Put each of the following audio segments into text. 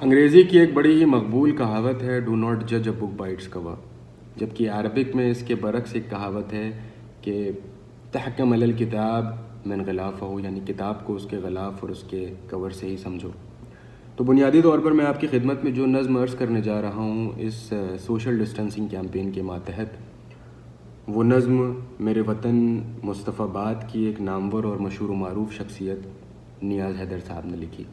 انگریزی کی ایک بڑی ہی مقبول کہاوت ہے ڈو ناٹ جج اے بک بائی اٹس کور، جبکہ عربک میں اس کے برعکس ایک کہاوت ہے کہ تحکم علی الکتاب من غلافہ، یعنی کتاب کو اس کے غلاف اور اس کے کور سے ہی سمجھو۔ تو بنیادی طور پر میں آپ کی خدمت میں جو نظم عرض کرنے جا رہا ہوں اس سوشل ڈسٹینسنگ کیمپین کے ماتحت، وہ نظم میرے وطن مصطفیٰ آباد کی ایک نامور اور مشہور و معروف شخصیت نیاز حیدر صاحب نے لکھی،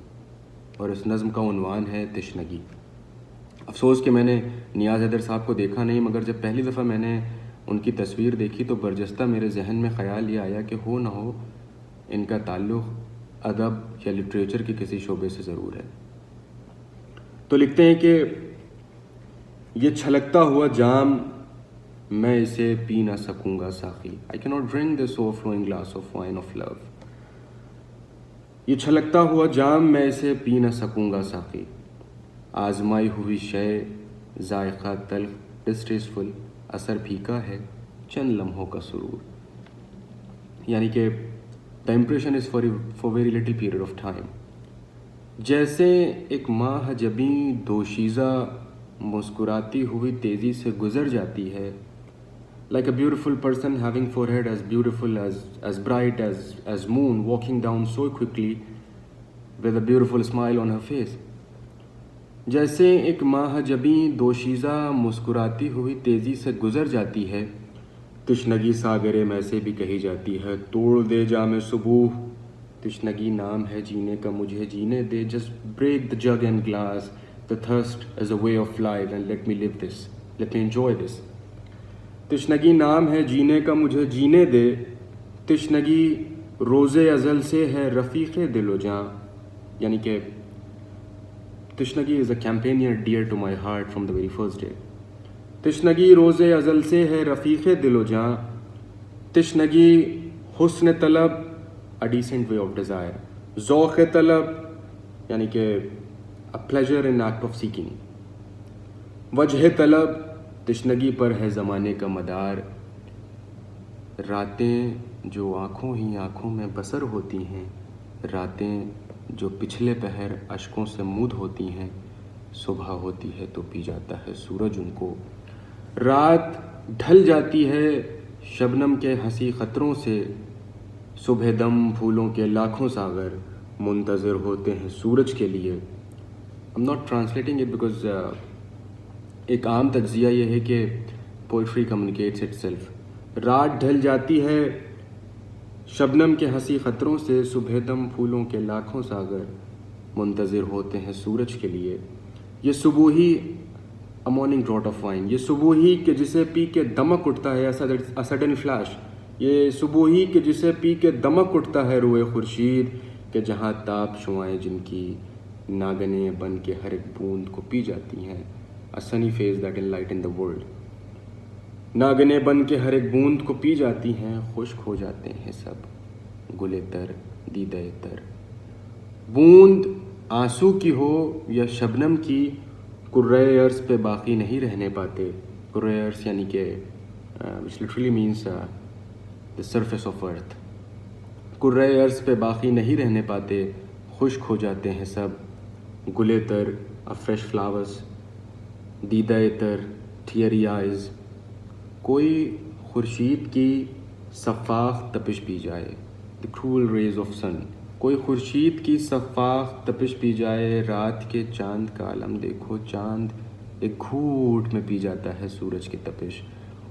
اور اس نظم کا عنوان ہے تشنگی۔ افسوس کہ میں نے نیاز حیدر صاحب کو دیکھا نہیں، مگر جب پہلی دفعہ میں نے ان کی تصویر دیکھی تو برجستہ میرے ذہن میں خیال یہ آیا کہ ہو نہ ہو ان کا تعلق ادب یا لٹریچر کے کسی شعبے سے ضرور ہے۔ تو لکھتے ہیں کہ یہ چھلکتا ہوا جام میں اسے پی نہ سکوں گا ساقی، I cannot drink this overflowing glass of wine of love۔ یہ چھلکتا ہوا جام میں اسے پی نہ سکوں گا ساقی، آزمائی ہوئی شے ذائقہ تلخ ڈسٹیسفل، اثر پھیکا ہے چند لمحوں کا سرور، یعنی کہ the impression is for very little period of time۔ جیسے ایک ماہ جبیں دوشیزہ مسکراتی ہوئی تیزی سے گزر جاتی ہے، like a beautiful person having forehead as beautiful as bright as moon walking down so quickly with a beautiful smile on her face۔ جیسے ایک ماہ جبیں دوشیزہ مسکراتی ہوئی تیزی سے گزر جاتی ہے، تشنگی ساگرے میں سے بھی کہی جاتی ہے، توڑ دے جام صبح، تشنگی نام ہے جینے کا مجھے جینے دے، just break the jug and glass، the thirst is a way of life and let me live this، let me enjoy this۔ تشنگی نام ہے جینے کا مجھے جینے دے، تشنگی روز ازل سے ہے رفیق دل و جاں، یعنی کہ تشنگی is a companion dear to my heart from the very first day۔ تشنگی روز ازل سے ہے رفیق دل و جاں، تشنگی حسن طلب a decent way of desire، ذوق طلب یعنی کہ a pleasure in act of seeking، وجہ طلب تشنگی پر ہے زمانے کا مدار، راتیں جو آنکھوں ہی آنکھوں میں بسر ہوتی ہیں، راتیں جو پچھلے پہر اشکوں سے مود ہوتی ہیں، صبح ہوتی ہے تو پی جاتا ہے سورج ان کو، رات ڈھل جاتی ہے شبنم کے ہنسی خطروں سے، صبح دم پھولوں کے لاکھوں ساغر منتظر ہوتے ہیں سورج کے لیے۔ I'm not translating it because ایک عام تجزیہ یہ ہے کہ پوئٹری کمیونیکیٹس اٹ سیلف۔ رات ڈھل جاتی ہے شبنم کے ہنسی خطروں سے، صبح دم پھولوں کے لاکھوں ساغر منتظر ہوتے ہیں سورج کے لیے۔ یہ صبح ہی a morning draught of wine، یہ صبح ہی کہ جسے پی کے دمک اٹھتا ہے a sudden flash، یہ صبح ہی کہ جسے پی کے دمک اٹھتا ہے روئے خورشید، کہ جہاں تاب شعائیں جن کی ناگنے بن کے ہر ایک بوند کو پی جاتی ہیں، a sunny face that enlighten the world۔ ناگنے بن کے ہر ایک بوند کو پی جاتی ہیں، خشک ہو جاتے ہیں سب گلے تر دیدے تر۔ بوند آنسو کی ہو یا شبنم کی، کرۂ ارض پہ باقی نہیں رہنے پاتے۔ کرۂ ارض یعنی کہ which literally means the surface of earth۔ کرۂ ارض پہ باقی نہیں رہنے پاتے، خشک ہو جاتے ہیں سب گلے تر fresh flowers، دیدہ تر ٹیئری آئیز۔ کوئی خورشید کی صفاق تپش پی جائے، the cruel rays of sun، کوئی خورشید کی صفاق تپش پی جائے، رات کے چاند کا عالم دیکھو، چاند ایک گھوٹ میں پی جاتا ہے سورج کی تپش،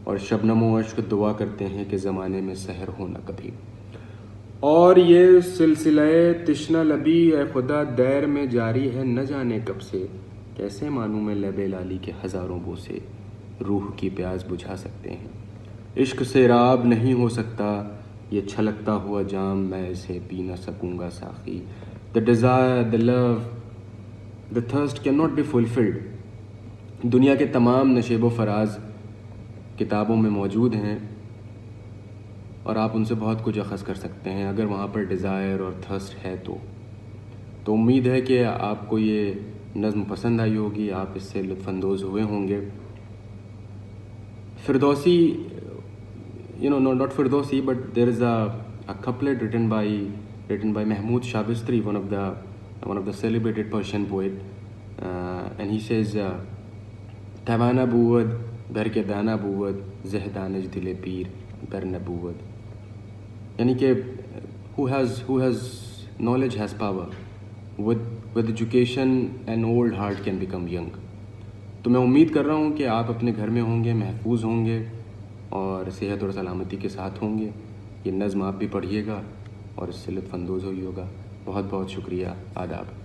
اور شبنم و اشک دعا کرتے ہیں کہ زمانے میں سحر ہونا کبھی۔ اور یہ سلسلہ تشنہ لبی اے خدا دیر میں جاری ہے نہ جانے کب سے، کیسے مانوں میں لب لالی کے ہزاروں بوسے روح کی پیاس بجھا سکتے ہیں۔ عشق سے راب نہیں ہو سکتا یہ چھلکتا ہوا جام، میں اسے پی نہ سکوں گا ساقی۔ The desire, the love, the thirst cannot be fulfilled۔ دنیا کے تمام نشیب و فراز کتابوں میں موجود ہیں، اور آپ ان سے بہت کچھ اخذ کر سکتے ہیں اگر وہاں پر ڈیزائر اور تھرسٹ ہے تو امید ہے کہ آپ کو یہ نظم پسند آئی ہوگی، آپ اس سے لطف اندوز ہوئے ہوں گے۔ Firdausi not Firdausi, but there is a couplet written by Mahmud Shabistri, one of the celebrated Persian poet۔ and he says, توانا بود گھر کے دانا بود زہ دانش دل پیر در نبود. یعنی کہ who has knowledge has power. With education an old heart can become young. تو میں امید کر رہا ہوں کہ آپ اپنے گھر میں ہوں گے، محفوظ ہوں گے اور صحت اور سلامتی کے ساتھ ہوں گے. یہ نظم آپ بھی پڑھیے گا اور اس سے لطف اندوز ہوئی ہوگا. بہت بہت شکریہ. آداب.